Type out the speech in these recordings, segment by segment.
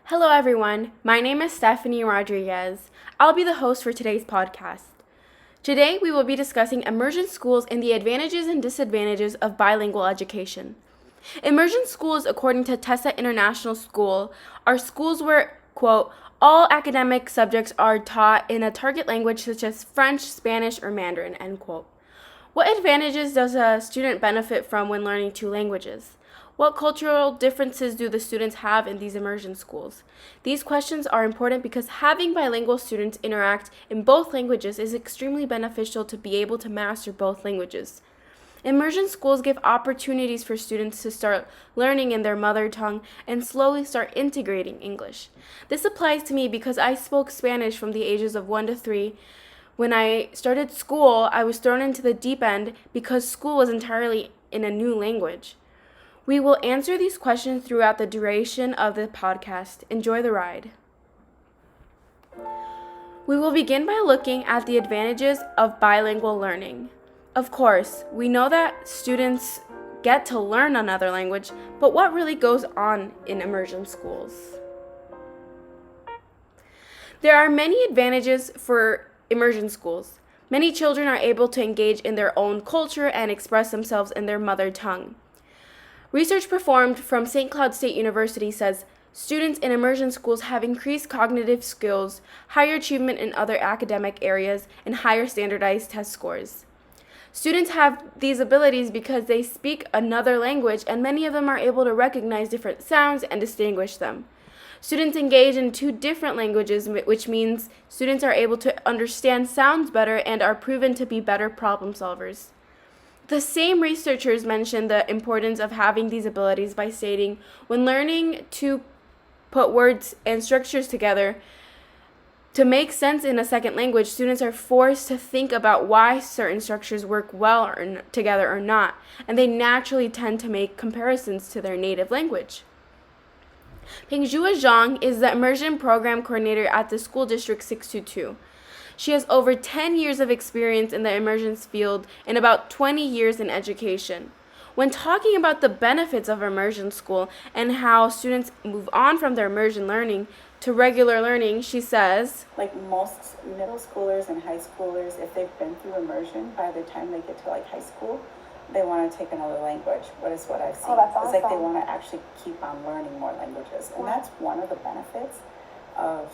Hello, everyone. My name is Stephanie Rodriguez. I'll be the host for today's podcast. Today, we will be discussing immersion schools and the advantages and disadvantages of bilingual education. Immersion schools, according to Tessa International School, are schools where, quote, all academic subjects are taught in a target language such as French, Spanish, or Mandarin, end quote. What advantages does a student benefit from when learning two languages? What cultural differences do the students have in these immersion schools? These questions are important because having bilingual students interact in both languages is extremely beneficial to be able to master both languages. Immersion schools give opportunities for students to start learning in their mother tongue and slowly start integrating English. This applies to me because I spoke Spanish from the ages of 1 to 3. When I started school, I was thrown into the deep end because school was entirely in a new language. We will answer these questions throughout the duration of the podcast. Enjoy the ride. We will begin by looking at the advantages of bilingual learning. Of course, we know that students get to learn another language, but what really goes on in immersion schools? There are many advantages for immersion schools. Many children are able to engage in their own culture and express themselves in their mother tongue. Research performed from St. Cloud State University says students in immersion schools have increased cognitive skills, higher achievement in other academic areas, and higher standardized test scores. Students have these abilities because they speak another language, and many of them are able to recognize different sounds and distinguish them. Students engage in two different languages, which means students are able to understand sounds better and are proven to be better problem solvers. The same researchers mentioned the importance of having these abilities by stating, when learning to put words and structures together to make sense in a second language, students are forced to think about why certain structures work well together or not, and they naturally tend to make comparisons to their native language. Pengjua Zhang is the immersion program coordinator at the School District 622. She has over 10 years of experience in the immersions field and about 20 years in education. When talking about the benefits of immersion school and how students move on from their immersion learning to regular learning, she says, like most middle schoolers and high schoolers, if they've been through immersion, by the time they get to like high school, they want to take another language. What I've seen. Oh, that's awesome. It's like they want to actually keep on learning more languages. And that's one of the benefits of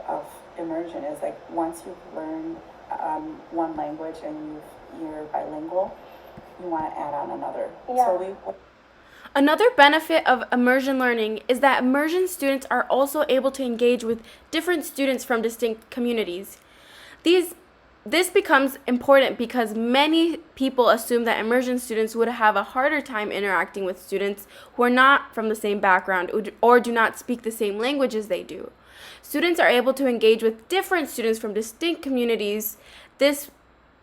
of immersion, is like once you've learned one language and you're bilingual, you want to add on another. Yeah. Another benefit of immersion learning is that immersion students are also able to engage with different students from distinct communities. This becomes important because many people assume that immersion students would have a harder time interacting with students who are not from the same background or do not speak the same language as they do. Students are able to engage with different students from distinct communities, this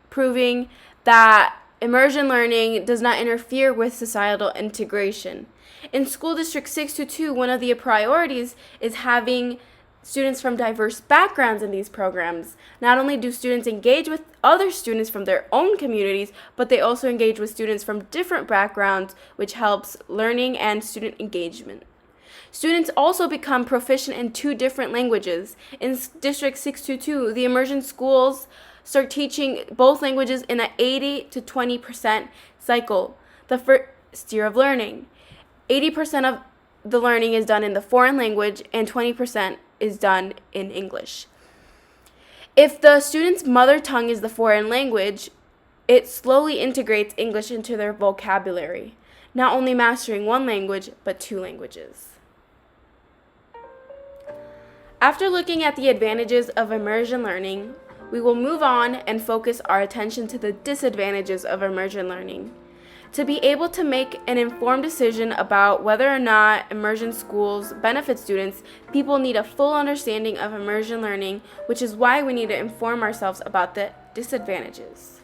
proving that immersion learning does not interfere with societal integration. In School District 622, one of the priorities is having students from diverse backgrounds in these programs. Not only do students engage with other students from their own communities, but they also engage with students from different backgrounds, which helps learning and student engagement. Students also become proficient in two different languages. In District 622, the immersion schools start teaching both languages in an 80 to 20% cycle, the first year of learning. 80% of the learning is done in the foreign language and 20% is done in English. If the student's mother tongue is the foreign language, it slowly integrates English into their vocabulary, not only mastering one language, but two languages. After looking at the advantages of immersion learning, we will move on and focus our attention to the disadvantages of immersion learning. To be able to make an informed decision about whether or not immersion schools benefit students, people need a full understanding of immersion learning, which is why we need to inform ourselves about the disadvantages.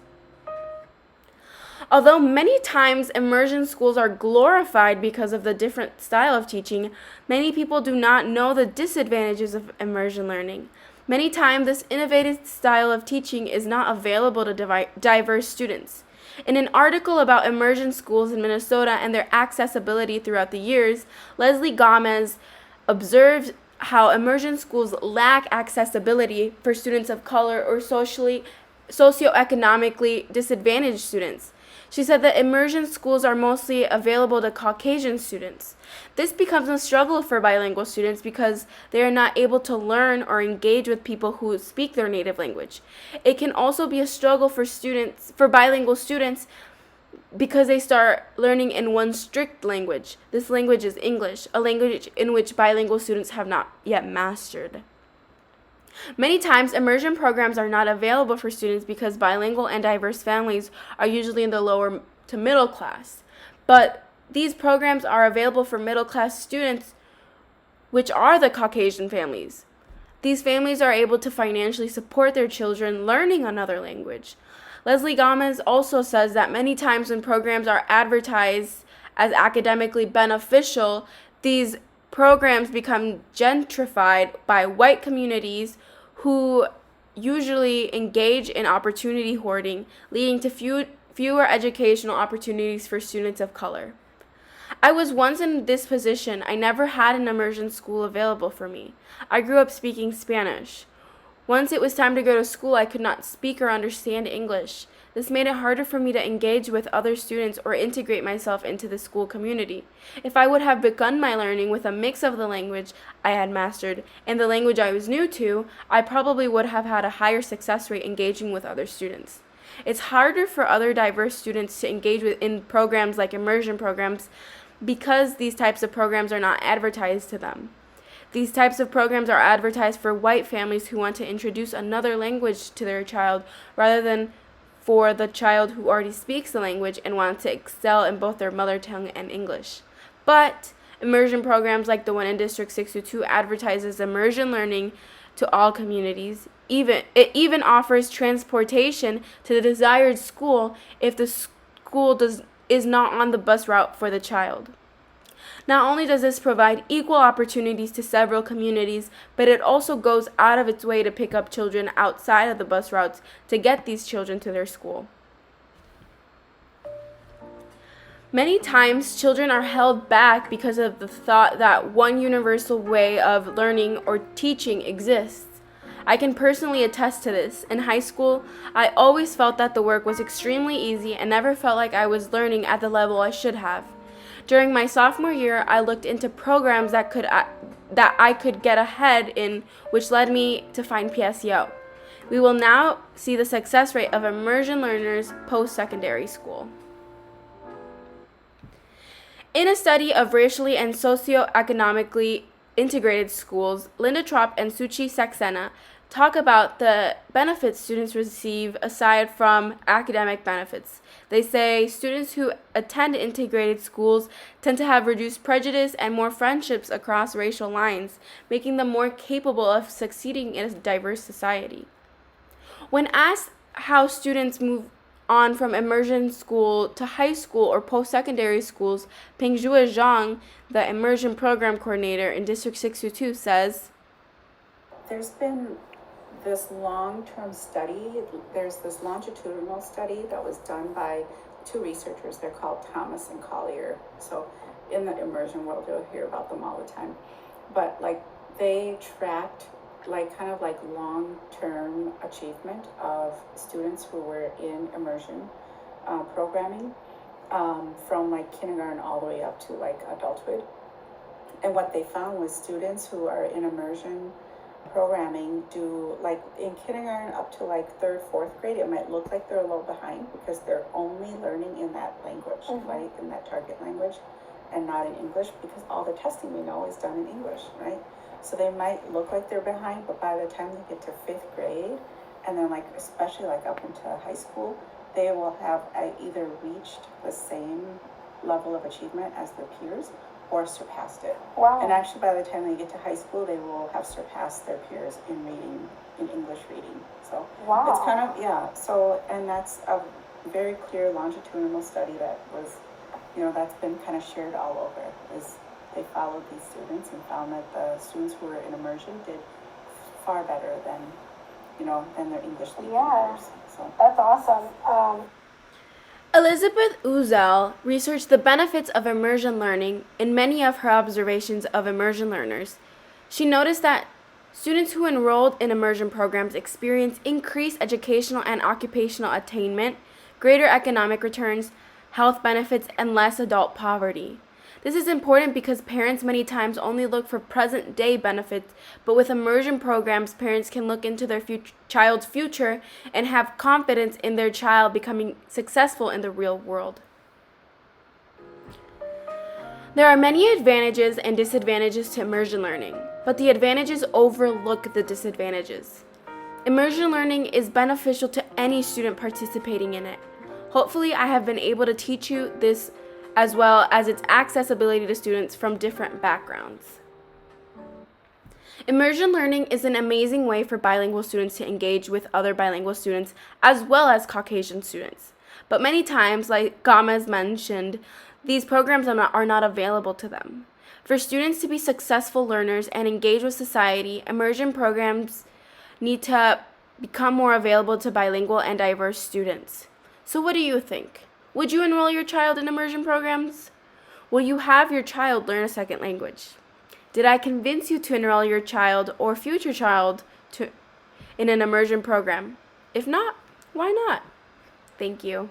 Although many times immersion schools are glorified because of the different style of teaching, many people do not know the disadvantages of immersion learning. Many times, this innovative style of teaching is not available to diverse students. In an article about immersion schools in Minnesota and their accessibility throughout the years, Leslie Gomez observed how immersion schools lack accessibility for students of color or socioeconomically disadvantaged students. She said that immersion schools are mostly available to Caucasian students. This becomes a struggle for bilingual students because they are not able to learn or engage with people who speak their native language. It can also be a struggle for bilingual students because they start learning in one strict language. This language is English, a language in which bilingual students have not yet mastered. Many times, immersion programs are not available for students because bilingual and diverse families are usually in the lower to middle class. But these programs are available for middle class students, which are the Caucasian families. These families are able to financially support their children learning another language. Leslie Gomez also says that many times when programs are advertised as academically beneficial, these programs become gentrified by white communities who usually engage in opportunity hoarding, leading to fewer educational opportunities for students of color. I was once in this position. I never had an immersion school available for me. I grew up speaking Spanish. Once it was time to go to school, I could not speak or understand English. This made it harder for me to engage with other students or integrate myself into the school community. If I would have begun my learning with a mix of the language I had mastered and the language I was new to, I probably would have had a higher success rate engaging with other students. It's harder for other diverse students to engage in programs like immersion programs because these types of programs are not advertised to them. These types of programs are advertised for white families who want to introduce another language to their child rather than for the child who already speaks the language and wants to excel in both their mother tongue and English. But immersion programs like the one in District 602 advertises immersion learning to all communities. It even offers transportation to the desired school if the school is not on the bus route for the child. Not only does this provide equal opportunities to several communities, but it also goes out of its way to pick up children outside of the bus routes to get these children to their school. Many times, children are held back because of the thought that one universal way of learning or teaching exists. I can personally attest to this. In high school, I always felt that the work was extremely easy and never felt like I was learning at the level I should have. During my sophomore year, I looked into programs that I could get ahead in, which led me to find PSEO. We will now see the success rate of immersion learners post-secondary school. In a study of racially and socioeconomically integrated schools, Linda Trop and Suchi Saxena talk about the benefits students receive aside from academic benefits. They say students who attend integrated schools tend to have reduced prejudice and more friendships across racial lines, making them more capable of succeeding in a diverse society. When asked how students move on from immersion school to high school or post-secondary schools, Pengjua Zhang, the immersion program coordinator in District 602, says, There's been this long-term study, there's this longitudinal study that was done by two researchers. They're called Thomas and Collier. So in the immersion world, you'll hear about them all the time. But they tracked kind of long-term achievement of students who were in immersion programming from kindergarten all the way up to adulthood. And what they found was students who are in immersion programming do in kindergarten up to third, fourth grade, it might look like they're a little behind because they're only learning in that language, right, in that target language, and not in English, because all the testing we know is done in English, right? So they might look like they're behind, but by the time they get to fifth grade, and then especially up into high school, they will have either reached the same level of achievement as their peers or surpassed it. Wow. And actually by the time they get to high school, they will have surpassed their peers in reading, in English reading. So wow. It's kind of, yeah, so, and that's a very clear longitudinal study that was, that's been kind of shared all over, is they followed these students and found that the students who were in immersion did far better than their English speaking peers. So that's awesome. Elizabeth Uzel researched the benefits of immersion learning in many of her observations of immersion learners. She noticed that students who enrolled in immersion programs experience increased educational and occupational attainment, greater economic returns, health benefits, and less adult poverty. This is important because parents many times only look for present day benefits, but with immersion programs, parents can look into their child's future and have confidence in their child becoming successful in the real world. There are many advantages and disadvantages to immersion learning, but the advantages overlook the disadvantages. Immersion learning is beneficial to any student participating in it. Hopefully, I have been able to teach you this as well as its accessibility to students from different backgrounds. Immersion learning is an amazing way for bilingual students to engage with other bilingual students as well as Caucasian students. But many times, like Gomez mentioned, these programs are not available to them. For students to be successful learners and engage with society, immersion programs need to become more available to bilingual and diverse students. So what do you think? Would you enroll your child in immersion programs? Will you have your child learn a second language? Did I convince you to enroll your child or future child in an immersion program? If not, why not? Thank you.